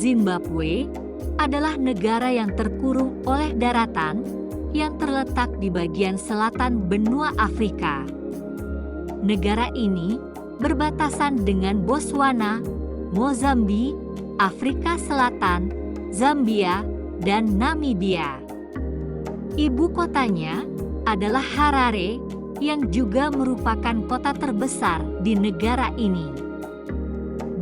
Zimbabwe adalah negara yang terkurung oleh daratan yang terletak di bagian selatan benua Afrika. Negara ini berbatasan dengan Botswana, Mozambik, Afrika Selatan, Zambia, dan Namibia. Ibu kotanya adalah Harare yang juga merupakan kota terbesar di negara ini.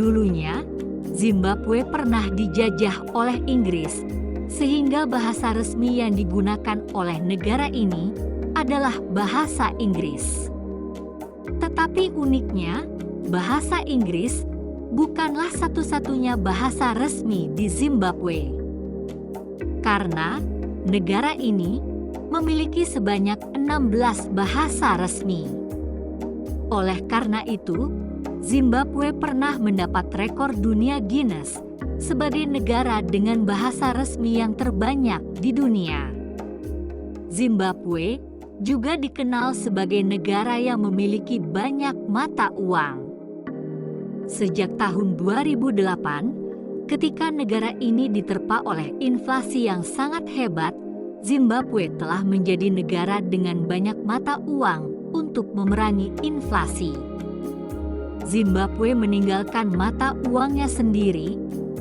Dulunya, Zimbabwe pernah dijajah oleh Inggris, sehingga bahasa resmi yang digunakan oleh negara ini adalah bahasa Inggris. Tetapi uniknya, bahasa Inggris bukanlah satu-satunya bahasa resmi di Zimbabwe. Karena negara ini memiliki sebanyak 16 bahasa resmi. Oleh karena itu, Zimbabwe pernah mendapat rekor dunia Guinness sebagai negara dengan bahasa resmi yang terbanyak di dunia. Zimbabwe juga dikenal sebagai negara yang memiliki banyak mata uang. Sejak tahun 2008, ketika negara ini diterpa oleh inflasi yang sangat hebat, Zimbabwe telah menjadi negara dengan banyak mata uang untuk memerangi inflasi. Zimbabwe meninggalkan mata uangnya sendiri,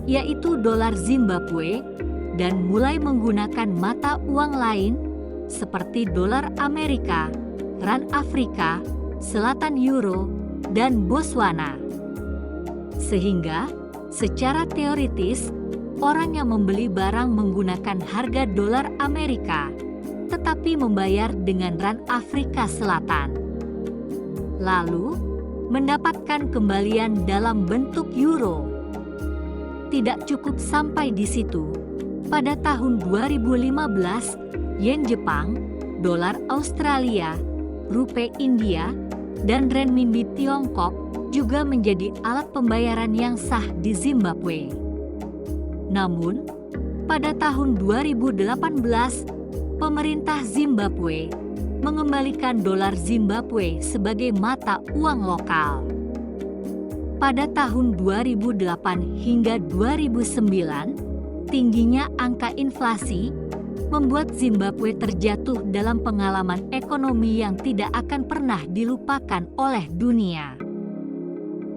yaitu dolar Zimbabwe, dan mulai menggunakan mata uang lain seperti dolar Amerika, rand Afrika, Selatan Euro, dan Botswana. Sehingga, secara teoritis, orang yang membeli barang menggunakan harga dolar Amerika, tetapi membayar dengan rand Afrika Selatan. Lalu, mendapatkan kembalian dalam bentuk euro. Tidak cukup sampai di situ. Pada tahun 2015, yen Jepang, dolar Australia, rupiah India, dan renminbi Tiongkok juga menjadi alat pembayaran yang sah di Zimbabwe. Namun, pada tahun 2018, pemerintah Zimbabwe mengembalikan dolar Zimbabwe sebagai mata uang lokal. Pada tahun 2008 hingga 2009, tingginya angka inflasi membuat Zimbabwe terjatuh dalam pengalaman ekonomi yang tidak akan pernah dilupakan oleh dunia.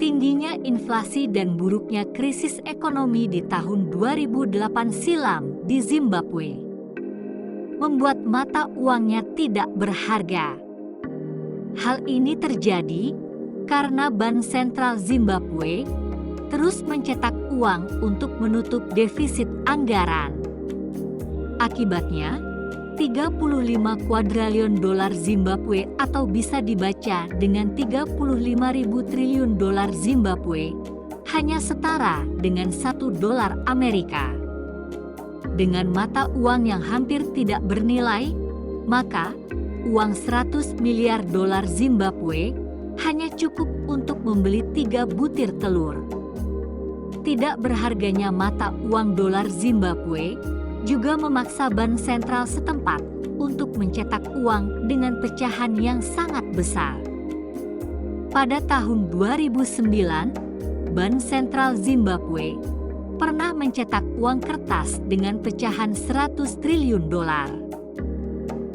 Tingginya inflasi dan buruknya krisis ekonomi di tahun 2008 silam di Zimbabwe membuat mata uangnya tidak berharga. Hal ini terjadi karena Bank Sentral Zimbabwe terus mencetak uang untuk menutup defisit anggaran. Akibatnya, 35 kuadriliun dolar Zimbabwe atau bisa dibaca dengan 35.000 triliun dolar Zimbabwe hanya setara dengan 1 dolar Amerika. Dengan mata uang yang hampir tidak bernilai, maka uang 100 miliar dolar Zimbabwe hanya cukup untuk membeli 3 butir telur. Tidak berharganya mata uang dolar Zimbabwe juga memaksa bank sentral setempat untuk mencetak uang dengan pecahan yang sangat besar. Pada tahun 2009, Bank Sentral Zimbabwe pernah mencetak uang kertas dengan pecahan 100 triliun dolar.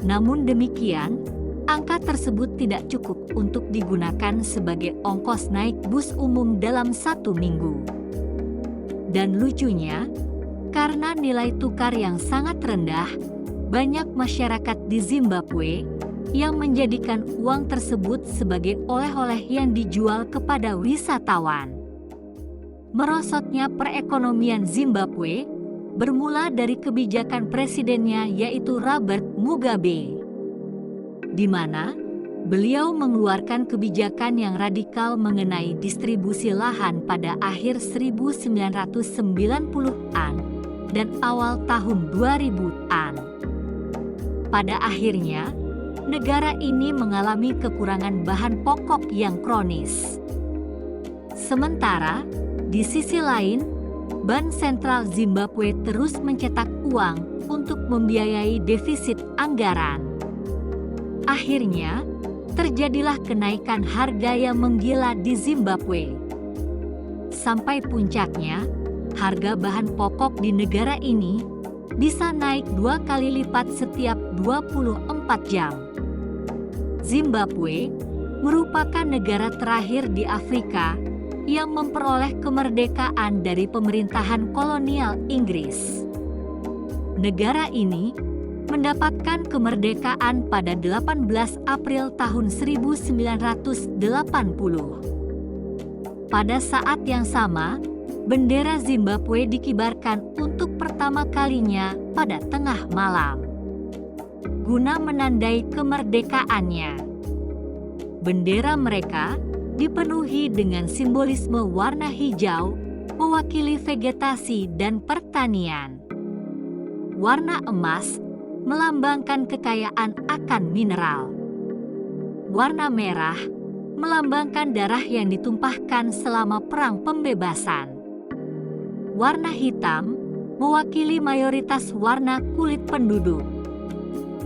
Namun demikian, angka tersebut tidak cukup untuk digunakan sebagai ongkos naik bus umum dalam 1 minggu. Dan lucunya, karena nilai tukar yang sangat rendah, banyak masyarakat di Zimbabwe yang menjadikan uang tersebut sebagai oleh-oleh yang dijual kepada wisatawan. Merosotnya perekonomian Zimbabwe bermula dari kebijakan presidennya yaitu Robert Mugabe, di mana beliau mengeluarkan kebijakan yang radikal mengenai distribusi lahan pada akhir 1990-an dan awal tahun 2000-an. Pada akhirnya, negara ini mengalami kekurangan bahan pokok yang kronis. Sementara, di sisi lain, Bank Sentral Zimbabwe terus mencetak uang untuk membiayai defisit anggaran. Akhirnya, terjadilah kenaikan harga yang menggila di Zimbabwe. Sampai puncaknya, harga bahan pokok di negara ini bisa naik 2 kali lipat setiap 24 jam. Zimbabwe merupakan negara terakhir di Afrika yang memperoleh kemerdekaan dari pemerintahan kolonial Inggris. Negara ini mendapatkan kemerdekaan pada 18 April tahun 1980. Pada saat yang sama, bendera Zimbabwe dikibarkan untuk pertama kalinya pada tengah malam, guna menandai kemerdekaannya. Bendera mereka dipenuhi dengan simbolisme warna hijau, mewakili vegetasi dan pertanian. Warna emas melambangkan kekayaan akan mineral. Warna merah melambangkan darah yang ditumpahkan selama perang pembebasan. Warna hitam mewakili mayoritas warna kulit penduduk.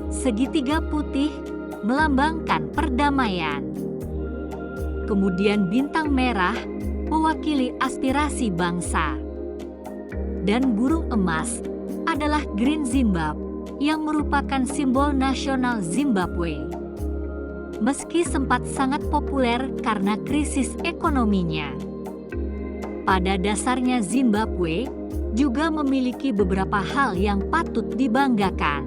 Segitiga putih melambangkan perdamaian. Kemudian bintang merah mewakili aspirasi bangsa. Dan burung emas adalah Green Zimbabwe yang merupakan simbol nasional Zimbabwe. Meski sempat sangat populer karena krisis ekonominya, pada dasarnya Zimbabwe juga memiliki beberapa hal yang patut dibanggakan.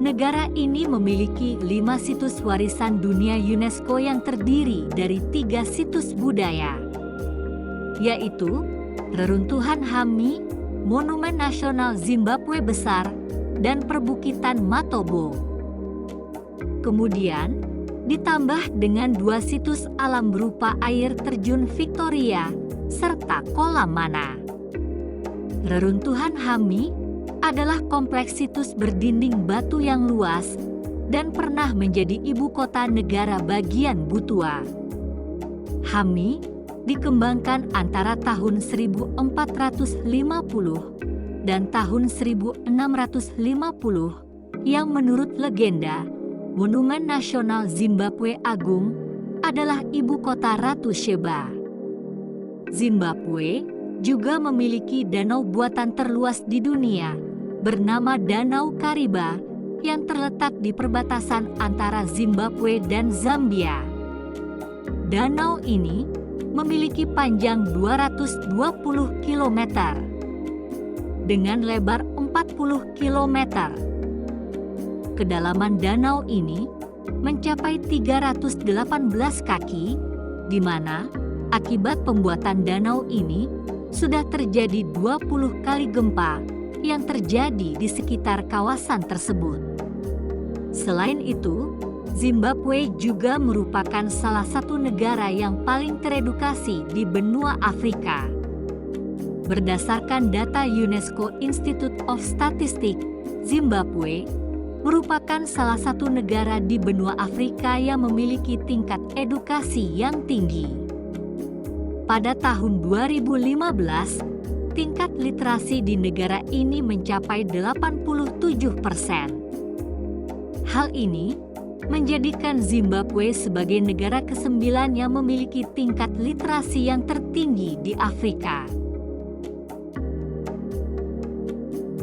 Negara ini memiliki 5 situs warisan dunia UNESCO yang terdiri dari 3 situs budaya, yaitu Reruntuhan Hami, Monumen Nasional Zimbabwe Besar, dan Perbukitan Matobo. Kemudian ditambah dengan 2 situs alam berupa air terjun Victoria serta kolam Mana. Reruntuhan Hami adalah kompleks situs berdinding batu yang luas dan pernah menjadi ibu kota negara bagian Butua. Hami dikembangkan antara tahun 1450 dan tahun 1650 yang menurut legenda Monumen Nasional Zimbabwe Agung adalah ibu kota Ratu Sheba. Zimbabwe juga memiliki danau buatan terluas di dunia bernama Danau Kariba yang terletak di perbatasan antara Zimbabwe dan Zambia. Danau ini memiliki panjang 220 km dengan lebar 40 km. Kedalaman danau ini mencapai 318 kaki, di mana akibat pembuatan danau ini sudah terjadi 20 kali gempa yang terjadi di sekitar kawasan tersebut. Selain itu, Zimbabwe juga merupakan salah satu negara yang paling teredukasi di benua Afrika. Berdasarkan data UNESCO Institute of Statistics, Zimbabwe merupakan salah satu negara di benua Afrika yang memiliki tingkat edukasi yang tinggi. Pada tahun 2015, tingkat literasi di negara ini mencapai 87%. Hal ini menjadikan Zimbabwe sebagai negara ke-9 yang memiliki tingkat literasi yang tertinggi di Afrika.